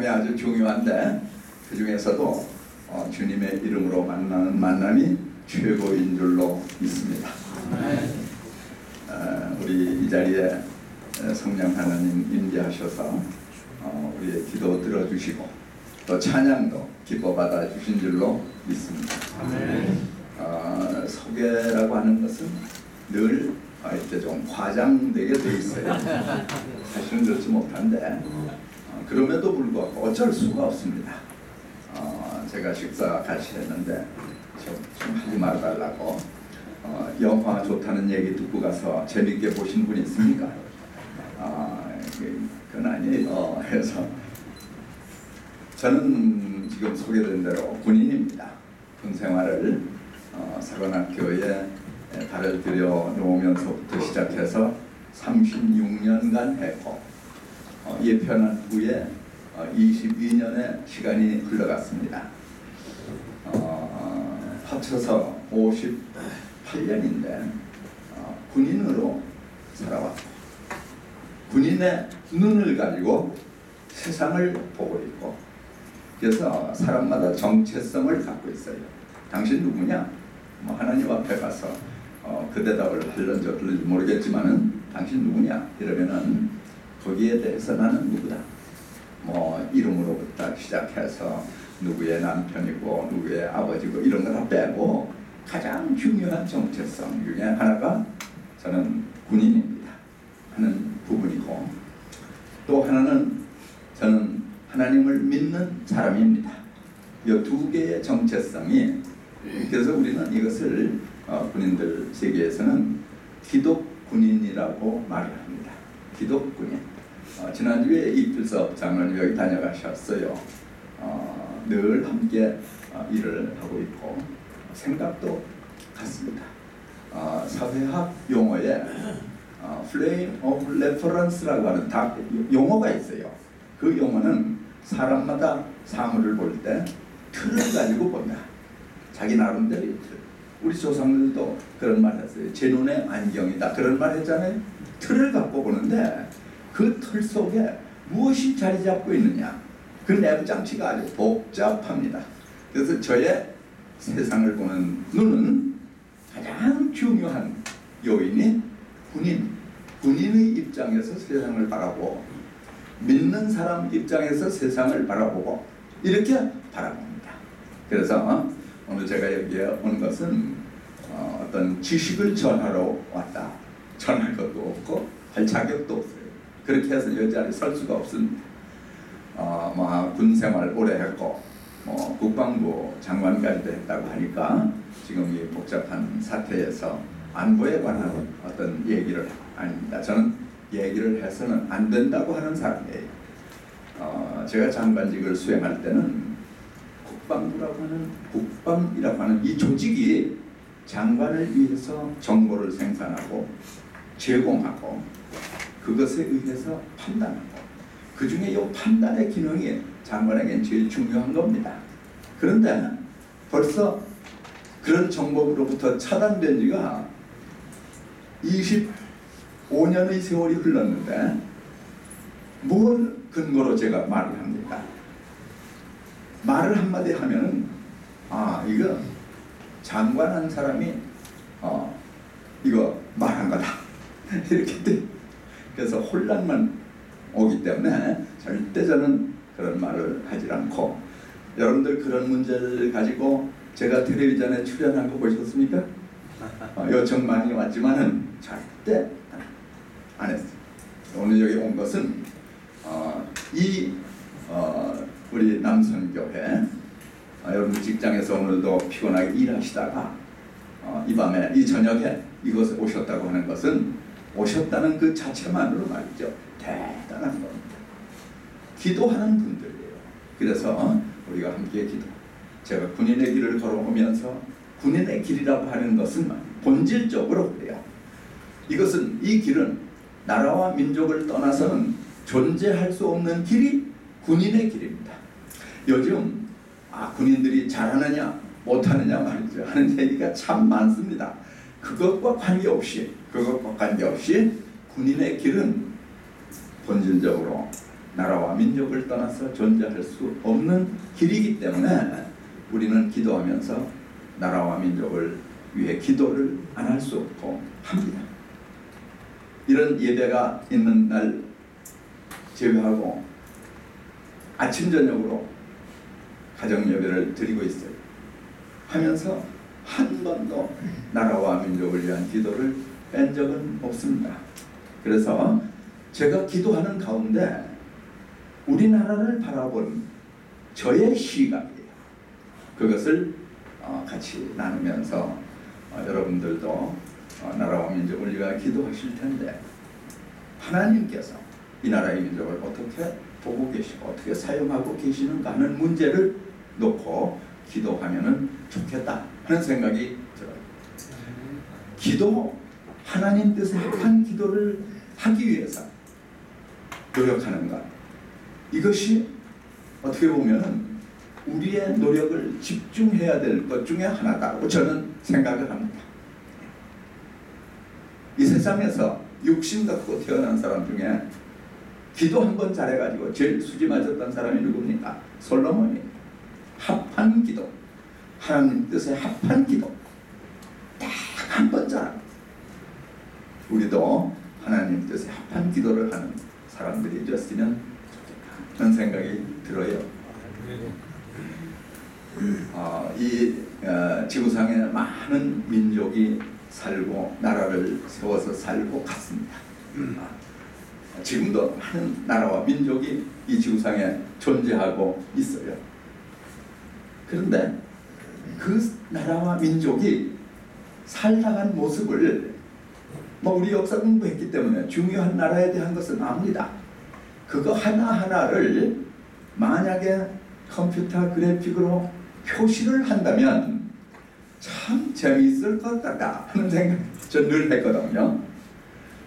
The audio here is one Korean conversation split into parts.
만남이 아주 중요한데 그 중에서도 주님의 이름으로 만나는 만남이 최고인 줄로 믿습니다. 우리 이 자리에 성령 하나님 임재하셔서 우리의 기도 들어주시고 또 찬양도 기뻐 받아 주신 줄로 믿습니다. 소개라고 하는 것은 늘 이렇게 좀 과장되게 돼 있어요. 사실은 그렇지 못한데 그럼에도 불구하고 어쩔 수가 없습니다. 제가 식사 같이 했는데 좀 하지 말아달라고 영화 좋다는 얘기 듣고 가서 재밌게 보신 분 있습니까? 그건 아니에요. 그래서 저는 지금 소개된 대로 군인입니다. 군 생활을 사관학교에 발을 들여 놓으면서부터 시작해서 36년간 했고 예편한 후에 22년의 시간이 흘러갔습니다. 합쳐서 58년인데 군인으로 살아왔고 군인의 눈을 가지고 세상을 보고 있고 그래서 사람마다 정체성을 갖고 있어요. 당신 누구냐? 하나님 앞에 가서 그 대답을 할런지 어떨지 모르겠지만은 당신 누구냐? 이러면은 거기에 대해서 나는 누구다. 이름으로부터 시작해서 누구의 남편이고 누구의 아버지고 이런 거 다 빼고 가장 중요한 정체성 중에 하나가 저는 군인입니다 하는 부분이고 또 하나는 저는 하나님을 믿는 사람입니다. 이 두 개의 정체성이 그래서 우리는 이것을 군인들 세계에서는 기독군인이라고 말을 합니다. 기독군인. 지난주에 이필섭 장로님 여기 다녀가셨어요. 늘 함께 일을 하고 있고 생각도 같습니다. 사회학 용어에 Frame of Reference라고 하는 용어가 있어요. 그 용어는 사람마다 사물을 볼 때 틀을 가지고 본다. 자기 나름대로의 틀. 우리 조상들도 그런 말 했어요. 제 눈에 안경이다. 그런 말 했잖아요. 틀을 갖고 보는데 그 틀 속에 무엇이 자리 잡고 있느냐. 그 내부 장치가 아주 복잡합니다. 그래서 저의 세상을 보는 눈은 가장 중요한 요인이 군인의 입장에서 세상을 바라보고 믿는 사람 입장에서 세상을 바라보고 이렇게 바라봅니다. 그래서 오늘 제가 여기에 온 것은 어떤 지식을 전하러 왔다. 전할 것도 없고 할 자격도 없어요. 그렇게 해서 이 자리에 설 수가 없습니다. 군 생활 오래 했고 국방부 장관까지도 했다고 하니까 지금 이 복잡한 사태에서 안보에 관한 어떤 얘기를 아닙니다. 저는 얘기를 해서는 안 된다고 하는 사람이에요. 제가 장관직을 수행할 때는 국방이라고 하는 이 조직이 장관을 위해서 정보를 생산하고 제공하고 그것에 의해서 판단하고 그 중에 이 판단의 기능이 장관에겐 제일 중요한 겁니다. 그런데 벌써 그런 정보로부터 차단된 지가 25년의 세월이 흘렀는데 뭘 근거로 제가 말을 합니까? 말을 한마디 하면은 이거 장관한 사람이 이거 말한 거다 이렇게 돼. 그래서 혼란만 오기 때문에 절대 저는 그런 말을 하지 않고 여러분들 그런 문제를 가지고 제가 텔레비전에 출연한 거 보셨습니까? 요청 많이 왔지만은 절대 안 했어요. 오늘 여기 온 것은 우리 남선교회 여러분 직장에서 오늘도 피곤하게 일하시다가 이 저녁에 이곳에 오셨다고 하는 것은 오셨다는 그 자체만으로 말이죠. 대단한 겁니다. 기도하는 분들이에요. 그래서 우리가 함께 기도. 제가 군인의 길을 걸어오면서 군인의 길이라고 하는 것은 본질적으로 그래요. 이 길은 나라와 민족을 떠나서는 존재할 수 없는 길이 군인의 길입니다. 요즘 군인들이 잘하느냐 못하느냐 말이죠. 하는 얘기가 참 많습니다. 그것과 관계없이 군인의 길은 본질적으로 나라와 민족을 떠나서 존재할 수 없는 길이기 때문에 우리는 기도하면서 나라와 민족을 위해 기도를 안 할 수 없고 합니다. 이런 예배가 있는 날 제외하고 아침 저녁으로 가정 예배를 드리고 있어요. 하면서 한 번도 나라와 민족을 위한 기도를 뺀 적은 없습니다. 그래서 제가 기도하는 가운데 우리나라를 바라본 저의 시각이에요. 그것을 같이 나누면서 여러분들도 나라와 민족을 위하여 기도하실 텐데 하나님께서 이 나라의 민족을 어떻게 보고 계시고 어떻게 사용하고 계시는가 하는 문제를 놓고 기도하면 좋겠다 하는 생각이 들어요. 기도, 하나님 뜻에 합한 기도를 하기 위해서 노력하는 것, 이것이 어떻게 보면 우리의 노력을 집중해야 될 것 중에 하나다고 저는 생각을 합니다. 이 세상에서 육신 갖고 태어난 사람 중에 기도 한 번 잘해가지고 제일 수지 맞았던 사람이 누굽니까? 솔로몬이. 합한 기도, 하나님 뜻에 합한 기도 딱 한 번 잘하고, 우리도 하나님 뜻에 합한 기도를 하는 사람들이 되었으면 좋겠다 그런 생각이 들어요. 이 지구상에 많은 민족이 살고 나라를 세워서 살고 갔습니다. 지금도 많은 나라와 민족이 이 지구상에 존재하고 있어요. 그런데 그 나라와 민족이 살아간 모습을 우리 역사 공부했기 때문에 중요한 나라에 대한 것은 압니다. 그거 하나하나를 만약에 컴퓨터 그래픽으로 표시를 한다면 참 재미있을 것 같다 하는 생각 전 늘 했거든요.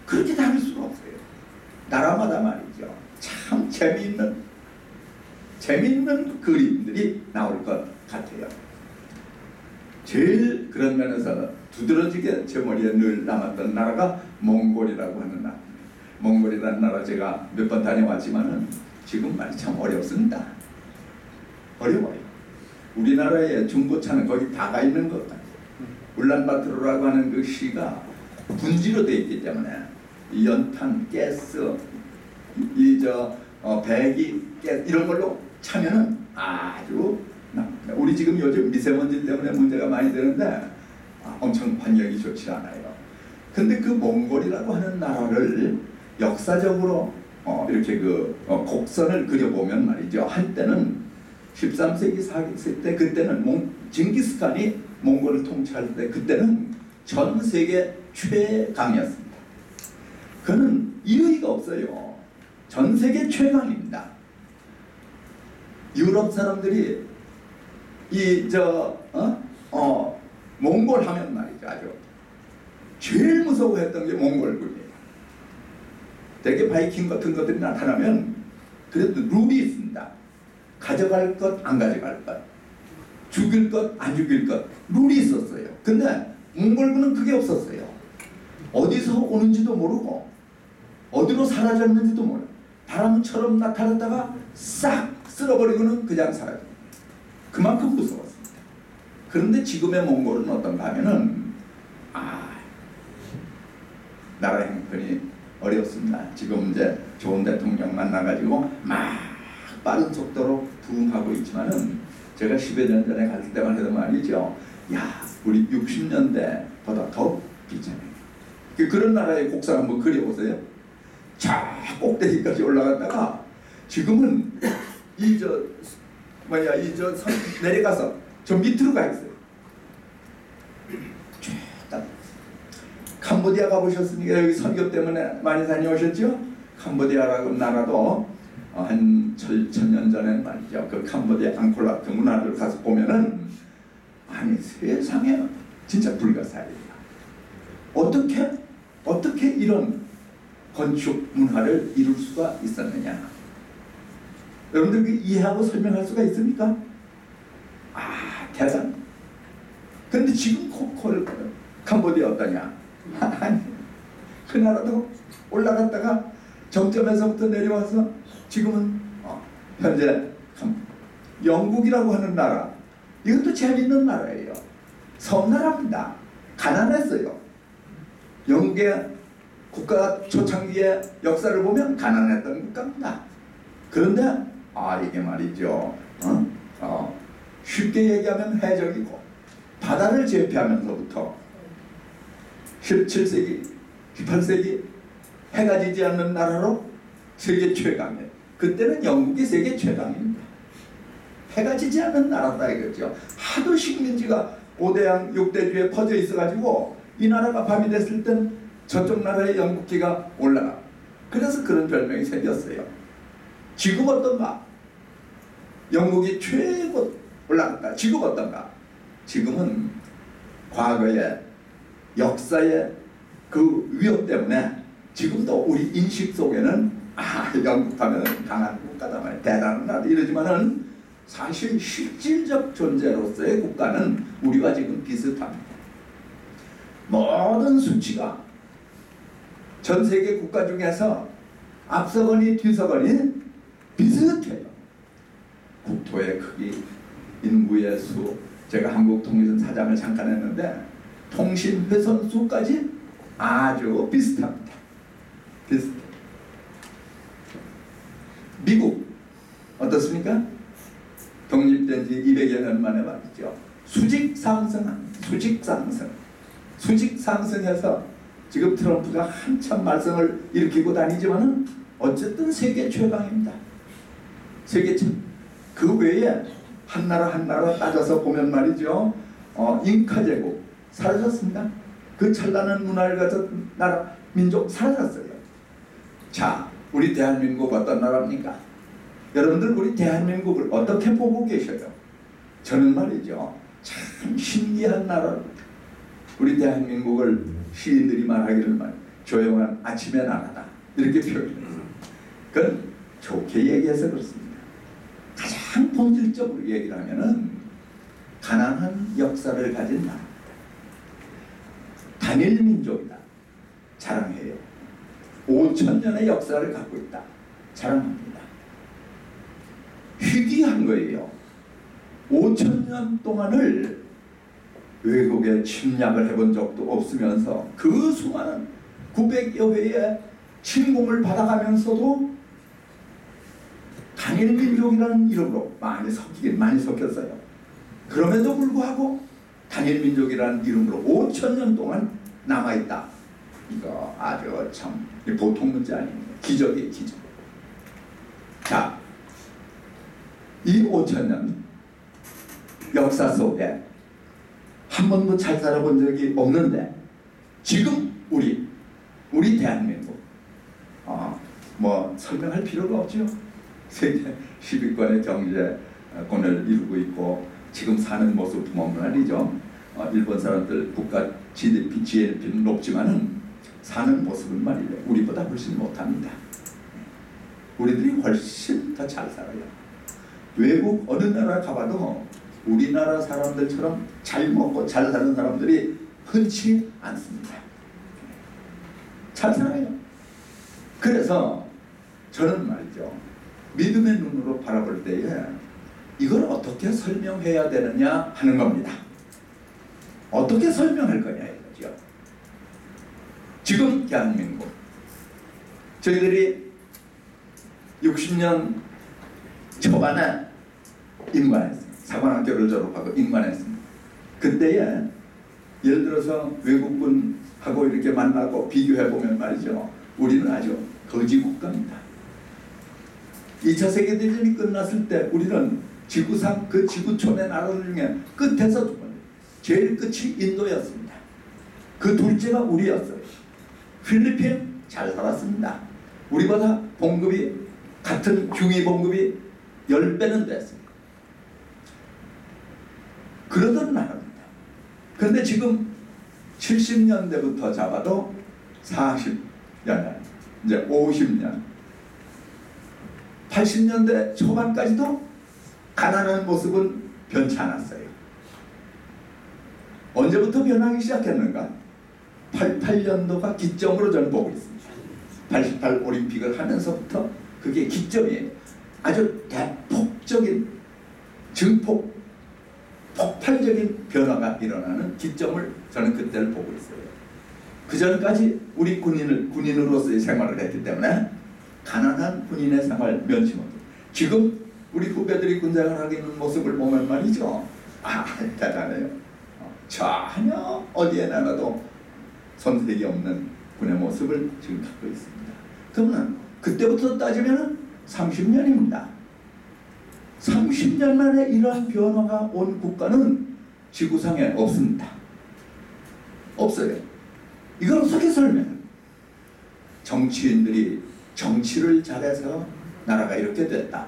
그렇게 다를 수가 없어요. 나라마다 말이죠. 참 재미있는 그림들이 나올 것 같아요. 제일 그런 면에서 두드러지게 제 머리에 늘 남았던 나라가 몽골이라고 하는 나라. 몽골이라는 나라 제가 몇 번 다녀왔지만은 지금 말이 참 어렵습니다. 어려워요. 우리나라의 중고차는 거기 다가 있는 것 같아요. 울란바토르라고 하는 그 시가 분지로 되어 있기 때문에 이 연탄, 가스, 배기, 이런 걸로 차면은 아주 우리 지금 요즘 미세먼지 때문에 문제가 많이 되는데 엄청 환경이 좋지 않아요. 근데 그 몽골이라고 하는 나라를 역사적으로 이렇게 곡선을 그려보면 말이죠. 한때는 13세기, 14세기 때 그때는 징기스칸이 몽골을 통치할 때 그때는 전 세계 최강이었습니다. 그는 이의가 없어요. 전 세계 최강입니다. 유럽 사람들이 몽골 하면 말이죠. 아주 제일 무서워했던 게 몽골군이에요. 대개 바이킹 같은 것들이 나타나면 그래도 룰이 있습니다. 가져갈 것, 안 가져갈 것, 죽일 것, 안 죽일 것, 룰이 있었어요. 근데 몽골군은 그게 없었어요. 어디서 오는지도 모르고 어디로 사라졌는지도 모르고 바람처럼 나타났다가 싹 쓸어버리고는 그냥 사라집니다. 그만큼 무서웠습니다. 그런데 지금의 몽골은 어떤가 하면은 나라 형편이 어렵습니다. 지금 이제 좋은 대통령 만나가지고 막 빠른 속도로 부흥하고 있지만은 제가 10여 년 전에 갔을 때만 해도 말이죠. 야, 우리 60년대보다 더 비참해. 그런 나라의 곡선 한번 그려보세요. 저 꼭대기까지 올라갔다가 지금은 선 내려가서 저 밑으로 가 있어요. 캄보디아 가보셨으니까 여기 선교 때문에 많이 다녀오셨죠? 캄보디아라고 나라도 한 1000년 전에 말이죠. 그 캄보디아 앙콜라트 문화를 가서 보면은 세상에 진짜 불가사의예요. 어떻게 이런 건축 문화를 이룰 수가 있었느냐? 여러분들 이해하고 설명할 수가 있습니까? 대단. 근데 지금 캄보디아 어떠냐? 그 나라도 올라갔다가 정점에서부터 내려와서 지금은 현재 영국이라고 하는 나라, 이것도 재밌는 나라예요. 섬나라입니다. 가난했어요. 영국의 국가 초창기의 역사를 보면 가난했던 국가입니다. 그런데 이게 말이죠. 쉽게 얘기하면 해적이고 바다를 제패하면서부터 17세기, 18세기 해가 지지 않는 나라로 세계 최강이에요. 그때는 영국이 세계 최강입니다. 해가 지지 않는 나라다 이거죠. 하도 식민지가 5대양 6대주에 퍼져 있어가지고 이 나라가 밤이 됐을 땐 저쪽 나라의 영국기가 올라가. 그래서 그런 별명이 생겼어요. 지금 어떤가? 영국이 최고 올라갔다. 지금 어떤가? 지금은 과거의 역사의 그 위협 때문에 지금도 우리 인식 속에는 영국 하면 강한 국가다 말이야. 대단한 나라 이러지만은 사실 실질적 존재로서의 국가는 우리와 지금 비슷합니다. 모든 수치가 전 세계 국가 중에서 앞서거니 뒤서거니 비슷해요. 국토의 크기, 인구의 수, 제가 한국통신 사장을 잠깐 했는데 통신 회선 수까지 아주 비슷합니다. 비슷해. 미국 어떻습니까? 독립된 지 200여 년 만에 말이죠. 수직 상승해서 지금 트럼프가 한참 말썽을 일으키고 다니지만은 어쨌든 세계 최강입니다. 세계 최. 그 외에 한 나라 따져서 보면 말이죠. 잉카 제국 사라졌습니다. 그 찬란한 문화를 가진 나라 민족 사라졌어요. 자, 우리 대한민국 어떤 나라입니까? 여러분들 우리 대한민국을 어떻게 보고 계셔요? 저는 말이죠. 참 신기한 나라입니다. 우리 대한민국을 시인들이 말하기를 조용한 아침의 나라다 이렇게 표현했어요. 그건 좋게 얘기해서 그렇습니다. 가장 본질적으로 얘기를 하면은 가난한 역사를 가진 나라입니다. 단일 민족이다. 자랑해요. 5,000년의 역사를 갖고 있다. 자랑합니다. 희귀한 거예요. 5,000년 동안을 외국에 침략을 해본 적도 없으면서 그 수많은 900여 회의 침공을 받아가면서도 단일 민족이라는 이름으로 많이 섞였어요. 그럼에도 불구하고 단일 민족이라는 이름으로 5,000년 동안 남아있다. 이거 아주 참 보통 문제 아닙니다. 기적이에요, 기적. 자, 이 5,000년 역사 속에 한 번도 잘 살아본 적이 없는데 지금 우리 대한민국 뭐 설명할 필요가 없죠. 세계 10위권의 경제권을 이루고 있고 지금 사는 모습 보면 말이죠. 일본 사람들 국가 GDP는 높지만은 사는 모습은 말이죠. 우리보다 훨씬 못합니다. 우리들이 훨씬 더 잘 살아요. 외국 어느 나라 가봐도 우리나라 사람들처럼 잘 먹고 잘 사는 사람들이 흔치 않습니다. 잘 살아요. 그래서 저는 말이죠. 믿음의 눈으로 바라볼 때에 이걸 어떻게 설명해야 되느냐 하는 겁니다. 어떻게 설명할 거냐 이거죠. 지금 대한민국 저희들이 60년 초반에 임관했습니다. 사관학교를 졸업하고 임관했습니다. 그때에 예를 들어서 외국분하고 이렇게 만나고 비교해보면 말이죠. 우리는 아주 거지 국가입니다. 2차 세계대전이 끝났을 때 우리는 지구상 그 지구촌의 나라들 중에 끝에서 두 번째, 제일 끝이 인도였습니다. 그 둘째가 우리였어요. 필리핀 잘 살았습니다. 우리보다 봉급이 같은 중위 봉급이 10배는 됐습니다. 그러던 나라입니다. 그런데 지금 70년대부터 잡아도 40년, 이제 50년, 80년대 초반까지도 가난한 모습은 변치 않았어요. 언제부터 변하기 시작했는가? 88년도가 기점으로 저는 보고 있습니다. 88 올림픽을 하면서부터 그게 기점이에요. 아주 대폭적인 폭발적인 변화가 일어나는 기점을 저는 그때를 보고 있어요. 그 전까지 우리 군인으로서의 생활을 했기 때문에 가난한 군인의 생활 면치 못해요. 지금 우리 후배들이 군생활을 하고 있는 모습을 보면 말이죠. 대단해요. 전혀 어디에 나가도 손색이 없는 군의 모습을 지금 갖고 있습니다. 그러면 그때부터 따지면 30년입니다. 30년 만에 이러한 변화가 온 국가는 지구상에 없습니다. 없어요. 이걸 어떻게 설명해요? 정치인들이 정치를 잘해서 나라가 이렇게 됐다.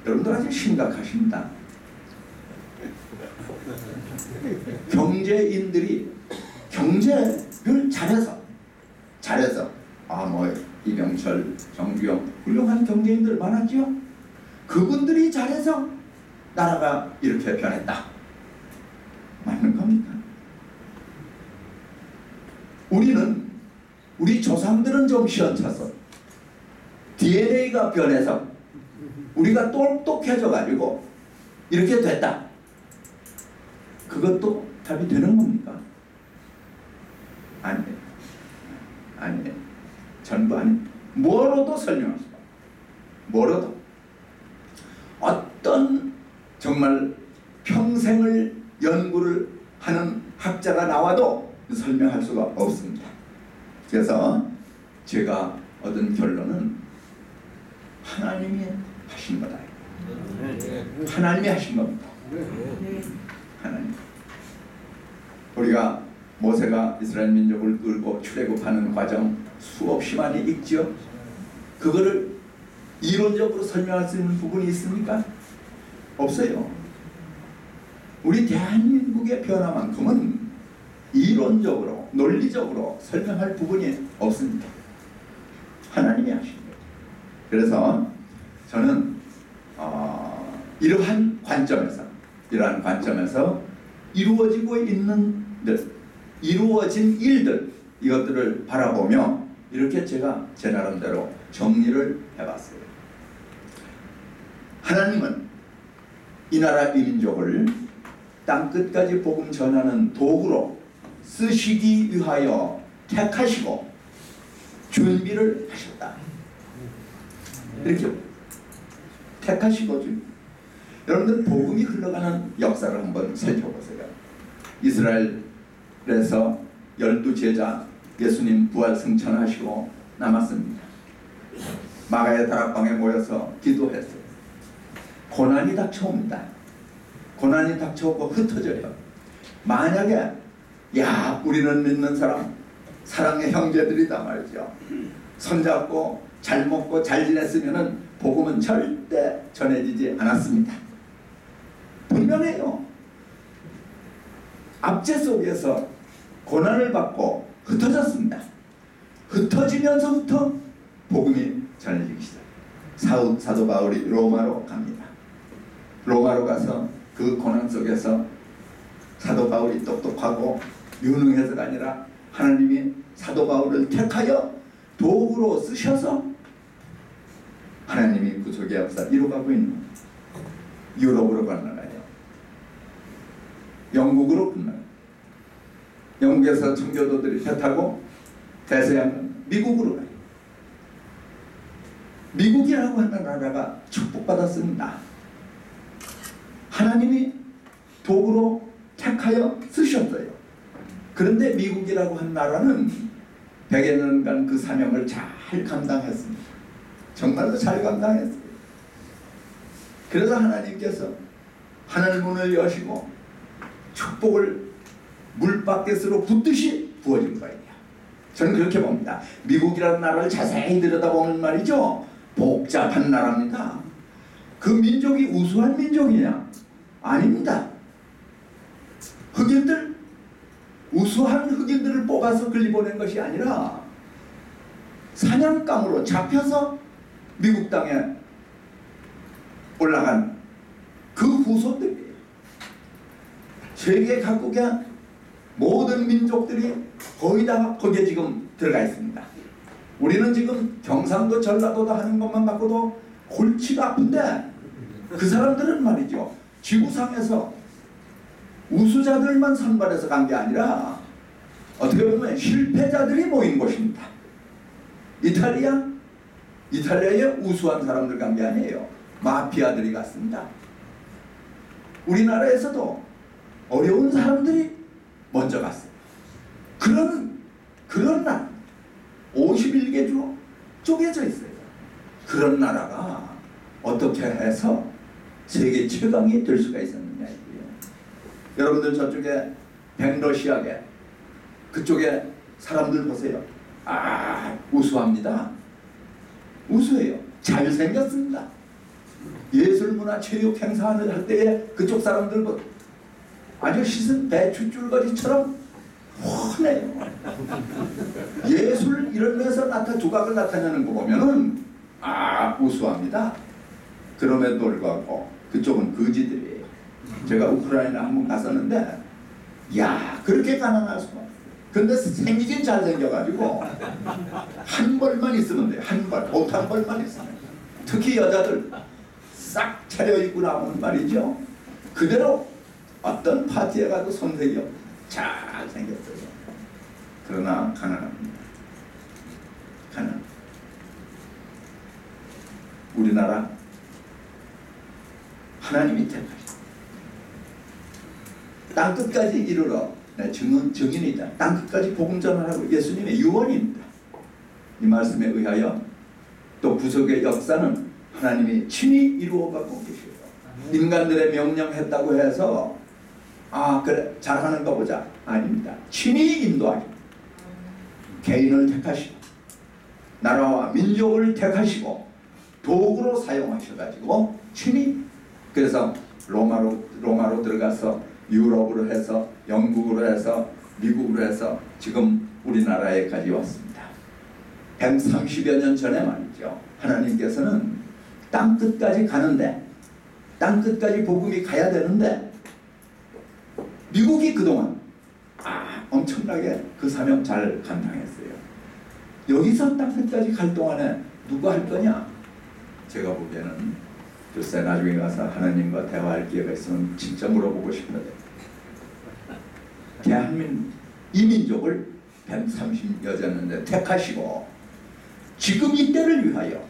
여러분들 아주 심각하십니다. 경제인들이 경제를 잘해서 이병철, 정규영 훌륭한 경제인들 많았죠. 그분들이 잘해서 나라가 이렇게 변했다. 맞는 겁니까? 우리 조상들은 좀 시원찮았어. DNA가 변해서 우리가 똑똑해져 가지고 이렇게 됐다. 그것도 답이 되는 겁니까? 아니에요. 전부 아닙니다. 뭐로도 설명할 수가 없어요. 뭐로도. 어떤 정말 평생을 연구를 하는 학자가 나와도 설명할 수가 없습니다. 그래서 제가 얻은 결론은 하나님이 하신 거다. 하나님이 하신 겁니다. 하나님. 우리가 모세가 이스라엘 민족을 끌고 출애굽하는 과정 수없이 많이 읽죠. 그거를 이론적으로 설명할 수 있는 부분이 있습니까? 없어요. 우리 대한민국의 변화만큼은 이론적으로 논리적으로 설명할 부분이 없습니다. 하나님이 하신 거예요. 그래서 저는 이러한 관점에서 이루어진 일들 이것들을 바라보며 이렇게 제가 제 나름대로 정리를 해봤어요. 하나님은 이 나라 이 민족을 땅끝까지 복음 전하는 도구로 쓰시기 위하여 택하시고 준비를 하셨다. 이렇게 택하시고 여러분들 복음이 흘러가는 역사를 한번 살펴보세요. 이스라엘에서 12제자 예수님 부활 승천하시고 남았습니다. 마가의 다락방에 모여서 기도했어요. 고난이 닥쳐옵니다. 고난이 닥쳐오고 흩어져요. 만약에 우리는 믿는 사람 사랑의 형제들이다 말이죠. 손잡고 잘 먹고 잘 지냈으면 복음은 절대 전해지지 않았습니다. 분명해요. 압제 속에서 고난을 받고 흩어졌습니다. 흩어지면서부터 복음이 전해지기 시작해요. 사도 바울이 로마로 갑니다. 로마로 가서 그 고난 속에서 사도 바울이 똑똑하고 유능해서가 아니라 하나님이 사도 바울을 택하여 도구로 쓰셔서 하나님이 구속의 역사를 이루어가고 있는 겁니다. 유럽으로 건너가요. 영국으로 건너가요. 영국에서 청교도들이 배 타고 대서양은 미국으로 가요. 미국이라고 하는 나라가 축복받았습니다. 하나님이 도구로 택하여 쓰셨어요. 그런데 미국이라고 하는 나라는 100여 년간 그 사명을 잘 감당했습니다. 정말로 잘 감당했어요. 그래서 하나님께서 하늘 문을 여시고 축복을 물바켓으로 붓듯이 부어준 거예요. 저는 그렇게 봅니다. 미국이라는 나라를 자세히 들여다보면 말이죠. 복잡한 나라입니다. 그 민족이 우수한 민족이냐? 아닙니다. 우수한 흑인들을 뽑아서 끌리보낸 것이 아니라 사냥감으로 잡혀서 미국 땅에 올라간 그 후손들이에요. 세계 각국의 모든 민족들이 거의 다 거기에 지금 들어가 있습니다. 우리는 지금 경상도 전라도도 하는 것만 갖고도 골치가 아픈데 그 사람들은 말이죠, 지구상에서 우수자들만 선발해서 간 게 아니라 어떻게 보면 실패자들이 모인 곳입니다. 이탈리아에 우수한 사람들 간 게 아니에요. 마피아들이 갔습니다. 우리나라에서도 어려운 사람들이 먼저 갔어요. 그런 나라 51개주로 쪼개져 있어요. 그런 나라가 어떻게 해서 세계 최강이 될 수가 있었느냐 이거예요. 여러분들 저쪽에 백러시아계 그쪽에 사람들 보세요. 우수합니다. 우수해요. 잘생겼습니다. 예술문화 체육 행사를 할 때에 그쪽 사람들 아주 씻은 배추줄거리처럼 훤해요. 예술 이런 데서 두각을 나타내는 거 보면은 우수합니다. 그럼에도 불구하고 그쪽은 거지들이에요. 제가 우크라이나 한번 갔었는데 그렇게 가난할 수가 없어요. 근데 생기긴 잘생겨가지고 한 벌만 있으면 돼요. 옷 한 벌만 있으면. 특히 여자들 싹 차려입고 나오는 말이죠. 그대로 어떤 파티에 가도 손색이 잘생겼어요. 그러나 가난합니다. 우리나라 하나님이 택하시고 땅끝까지 이르러 증인이다. 땅끝까지 복음 전하라고 예수님의 유언입니다. 이 말씀에 의하여 또 구속의 역사는 하나님이 친히 이루어가고 계시고 인간들의 명령했다고 해서 그래 잘하는가 보자 아닙니다. 친히 인도하시고 개인을 택하시고 나라와 민족을 택하시고 도구로 사용하셔가지고 친히 그래서 로마로 들어가서 유럽으로 해서 영국으로 해서 미국으로 해서 지금 우리나라에까지 왔습니다. 130여 년 전에 말이죠. 하나님께서는 땅끝까지 가는데 땅끝까지 복음이 가야 되는데 미국이 그동안 엄청나게 그 사명 잘 감당했어요. 여기서 땅끝까지 갈 동안에 누가 할 거냐? 제가 보기에는 글쎄 나중에 가서 하나님과 대화할 기회가 있으면 진짜 물어보고 싶은데 대한민국 이 민족을 130여 년에 택하시고 지금 이때를 위하여